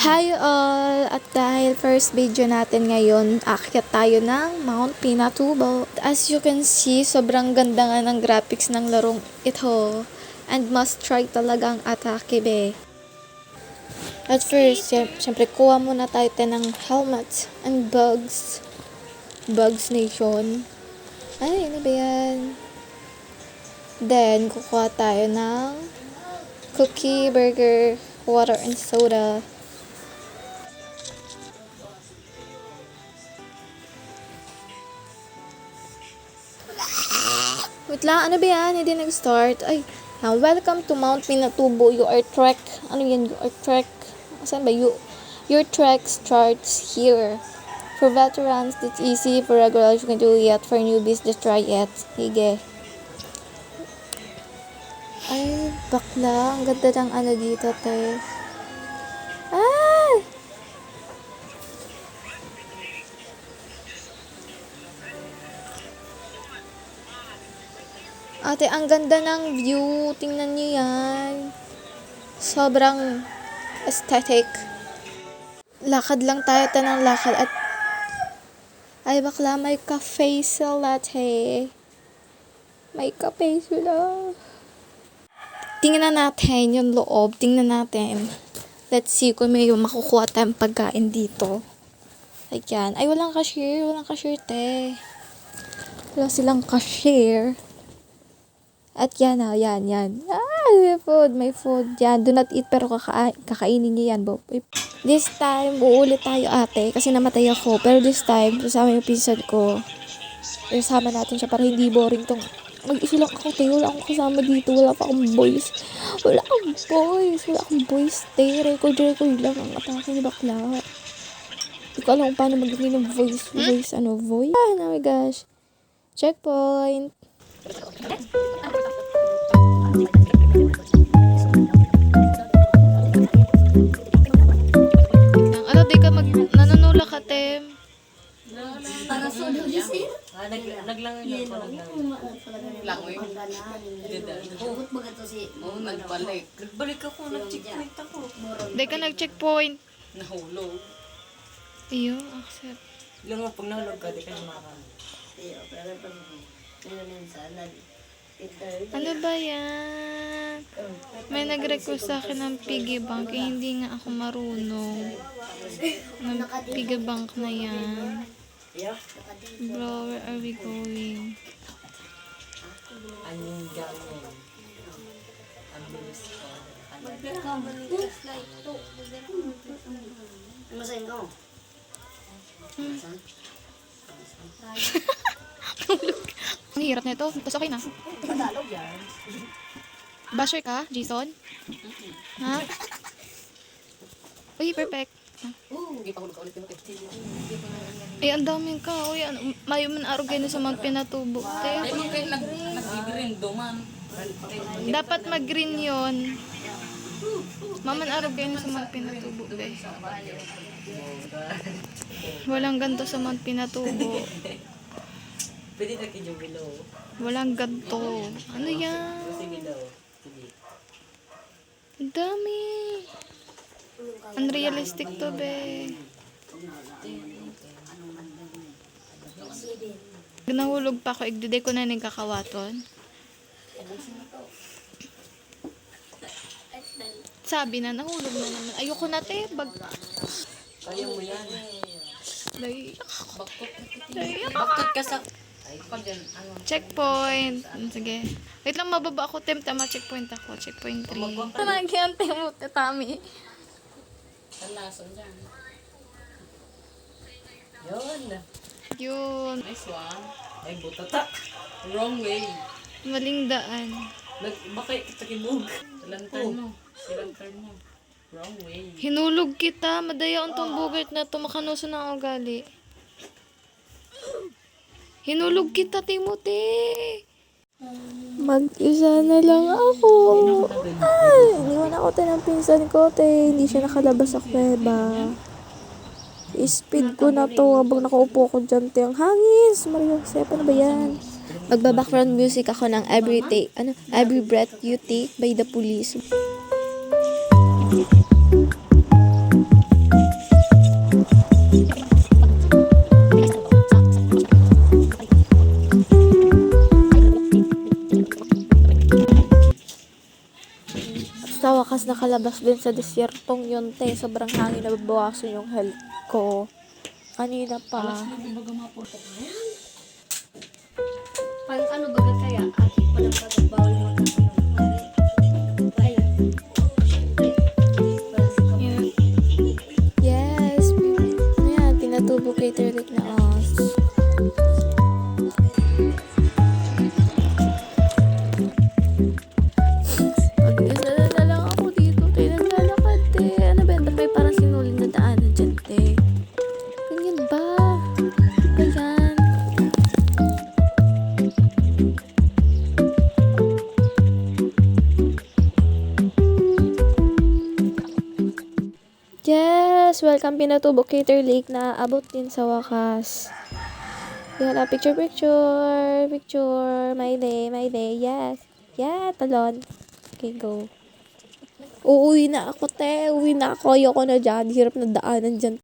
Hi all! At dahil first video natin ngayon, aakyat tayo ng Mount Pinatubo. As you can see, sobrang ganda nga ng graphics ng larong ito. And must try talagang atake be. At first, syempre kuha muna tayo ng helmets and bugs. Bugs Nation. Ay, ano ba yan? Then, kukuha tayo ng cookie, burger, water, and soda. Wait lang, ano ba yan? Hindi nag-start. Ay, welcome to Mount Pinatubo. You are trek. Ano yan? You are trek. Saan ba? Your trek starts here. For veterans, it's easy. For regulars, you can do it. For newbies, just try it. Sige. Ay, bakla. Ang ganda ng ano dito, te. Ay! Ate, ang ganda ng view. Tingnan niyo yan. Sobrang aesthetic. Lakad lang tayo ng lakad at ay bakla, may cafe sila, te. May cafe sila. Tingnan natin yung loob. Tingnan natin. Let's see kung may makukuha tayong pagkain dito. Ayan. Ay, walang cashier. Walang cashier, te. Wala silang cashier. At yan, yan. May food, may food. Yan, do not eat pero kakainin niyo yan, Bob. This time, uulit tayo, ate, kasi namatay ako. Pero this time, kasama yung pinsan ko. Kasama natin siya para hindi boring tong mag-isa lang ako, te. Wala akong kasama dito. Wala pa akong boys. Wala akong boys, te. Record lang ang atake ni bakla. Hindi ko alam kung paano magiging ng voice. Oh my gosh. Checkpoint. Ano, di ka nanunula ka, Tem? Para solo di sir. Naglangoy lang po. Langoy? Hugot ba gato si... Oo, nagbalik. Nagbalik ako, nag-checkpoint ako. Di ka nag-checkpoint. Nahulog. Iyo, accept. Lang nga, pag nahulog ka, di ka naman. Pero pag minsan, Ano ba yan? May nag-request sa akin ng piggy bank, eh, hindi nga ako marunong. Ng piggy bank na yan. Bro, where are we going? Anong ganyan? Ang bilis ko. Masayin ko. Ang hirap na ito. Tapos okay na. Tagalog yan. Basher ka, Jason? Ha? Uy, perfect. Hindi pa hulog ka ulit yung Eh, ang daming ka. Uy, mayo man araw kayo sa mga pinatubo. Ay, mga kayo nag-i-grindo man. Dapat mag-green yun. Maman araw kayo sa mga pinatubo. Walang ganto sa mga pinatubo. Pwede na kinyo below. Walang ganto. Ano yan? Sige daw. Sige. Ang dami. Unrealistic to, be. Nahulog pa ako. Igduday ko na nagkakawaton. Sabi na, nahulog na naman. Ayoko na, te. Kaya mo yan. Bakit ka sa... Ay, pag yan. Ano? checkpoint. Sige. Wait lang, mababa ako. Tama, checkpoint ako. Checkpoint 3. Nagyante mo, Tami. Ang lason dyan. Yun. Yun. Nice one. Ay, butata. Wrong way. Maling daan. Bakit kita kibog? Lantan mo. Silantan mo. Wrong way. Hinulog kita. Madaya ang tumbugit na tumakanuso ng ugali. Hinulog kita, Timothy. Mag-isa na lang ako. Ay, iniwan ako ng pinsan ko, te. Hindi siya nakalabas sa kuweba. I-speed ko na to habang nakaupo ko dyan, te. Ang hangin. Mario Josep, ano ba yan? Magba-background music ako ng Every Breath You Take by The Police. lalabas din sa disyertong yun, te. Sobrang hangin na babawasan yung health ko. Kanina pa. Ano ba kaya? Ati pa lang bawal mo na Yes. Ayan, pinatubo cater ulit na us. Mag-isa na lang ako dito, te. Naglalakad, te. Ano ba yan? Ba't may parang sinuling na daanan dyan, te? Ganyan ba? Ganyan. Yes! Welcome Pinatubo Cater Lake na abot din sa wakas. Yala, picture. Picture. My day. Yes. Yeah, talon. Okay, go. Uuwi na ako, te. Uwi na ako. Ayoko na dyan. Hirap na daanan dyan.